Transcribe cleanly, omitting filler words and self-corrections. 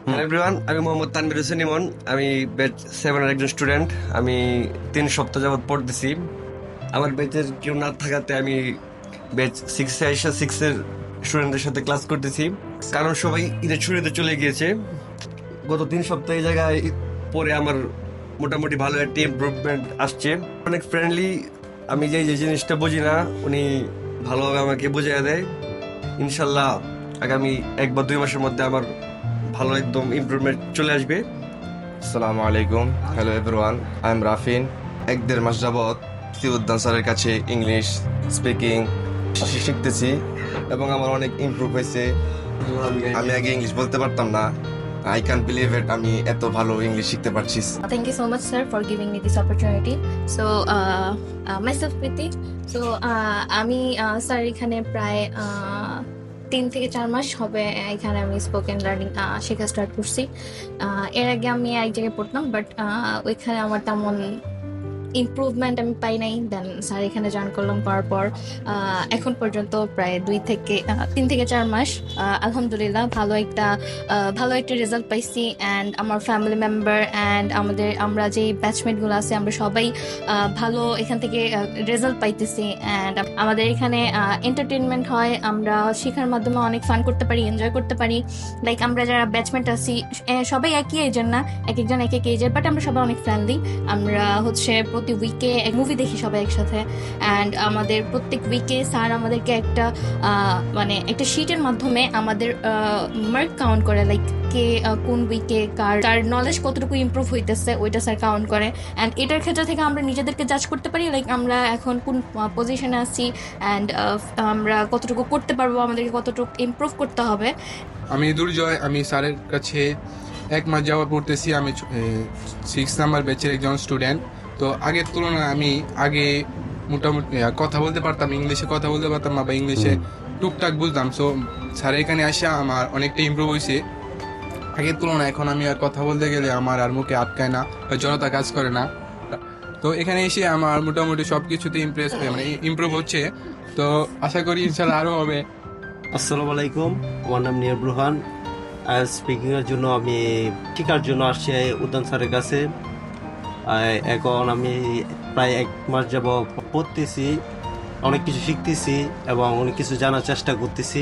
Hello everyone, আমি মোহাম্মদ তানভীর হোসেন ইমন। আমি batch 7 এর একজন স্টুডেন্ট। আমি 3 সপ্তাহ যাবত পড়তেছি। আমার ব্যাচের কেউ না থাকাতে আমি ব্যাচ 6 এ এসে 6 এর স্টুডেন্টদের সাথে ক্লাস করতেছি, কারণ সবাই ঈদের ছুটিতে চলে গিয়েছে। গত 3 সপ্তাহ এই জায়গায় পরে আমার মোটামুটি ভালো একটা ইমপ্রুভমেন্ট আসছে। অনেক ফ্রেন্ডলি। আমি যে জিনিসটা বুঝি না উনি ভালোভাবে আমাকে বুঝিয়ে দেয়। ইনশাল্লাহ আগামী 1 বা 2 মাসের মধ্যে আমার ভালো একদম ইমপ্রুভমেন্ট চলে আসবে। আসসালামু আলাইকুম, হ্যালো এভরিওয়ান, আই এম রাফিন। 1-1.5 মাস যাবৎ সিউদ্দান স্যারের কাছে ইংলিশ স্পিকিং শিখতেছি এবং আমার অনেক ইমপ্রুভ হয়েছে। আমি আগে ইংলিশ বলতে পারতাম না। আই ক্যান বিলিভ ইট, আমি এত ভালো ইংলিশ শিখতে পারছি। Thank you so much, sir, for giving me this opportunity. So, myself Priti. So, আমি স্যার এখানে প্রায় 3 থেকে 4 মাস হবে এখানে আমি স্পোকেন লার্নিং শেখা স্টার্ট করছি। এর আগে আমি এক জায়গায় পড়তাম, বাট ওইখানে আমার তেমন ইমপ্রুভমেন্ট আমি পাই নাই। দেন স্যার এখানে জয়েন করলাম, করার পর এখন পর্যন্ত প্রায় 3 থেকে 4 মাস আলহামদুলিল্লাহ ভালো একটা রেজাল্ট পাইছি। অ্যান্ড আমার ফ্যামিলি মেম্বার অ্যান্ড আমরা যে ব্যাচমেটগুলো আছে আমরা সবাই ভালো এখান থেকে রেজাল্ট পাইতেছি। অ্যান্ড আমাদের এখানে এন্টারটেনমেন্ট হয়, আমরা শেখার মাধ্যমে অনেক ফান করতে পারি, এনজয় করতে পারি। লাইক আমরা যারা ব্যাচমেট আছি সবাই একই এজের না, এক একজন এক এক এজের, বাট আমরা সবাই অনেক ফ্রেন্ডলি। আমরা হচ্ছে প্রতি উইকে এক মুভি দেখি সবাই একসাথে। অ্যান্ড আমাদের প্রত্যেক উইকে স্যার আমাদেরকে একটা শিটের মাধ্যমে আমাদের মার্ক কাউন্ট করে, লাইক কে কোন উইকে কার নলেজ কতটুকু ইমপ্রুভ হইতেছে ওইটা স্যার কাউন্ট করে। অ্যান্ড এটার ক্ষেত্রে থেকে আমরা নিজেদেরকে জাজ করতে পারি, লাইক আমরা এখন কোন পজিশনে আছি অ্যান্ড আমরা কতটুকু করতে পারবো, আমাদেরকে কতটুকু ইমপ্রুভ করতে হবে। আমি দুর্জয়, আমি স্যারের কাছে 1 মাস যাওয়া পড়তেছি। আমি 6 নাম্বার ব্যাচের একজন স্টুডেন্ট। তো আগের তুলনায় আমি আগে মোটামুটি কথা বলতে পারতাম, ইংলিশে কথা বলতে পারতাম না, বা ইংলিশে টুকটাক বুঝতাম। সো স্যার এখানে আসে আমার অনেকটা ইমপ্রুভ হয়েছে আগের তুলনায়। এখন আমি আর কথা বলতে গেলে আমার আর মুখে আটকায় না, জড়তা কাজ করে না। তো এখানে এসে আমার মোটামুটি সব কিছুতে ইমপ্রুভ হচ্ছে। তো আশা করি ইনশাল্লাহ আরও হবে। আসসালামু আলাইকুম, আমার নাম নিয়ার রুহান। স্পিকিং এর জন্য আমি শেখার জন্য আসছি উদ্যান স্যারের কাছে। এখন আমি প্রায় 1 মাস যাব পড়তেছি, অনেক কিছু শিখতেছি এবং অনেক কিছু জানার চেষ্টা করতেছি।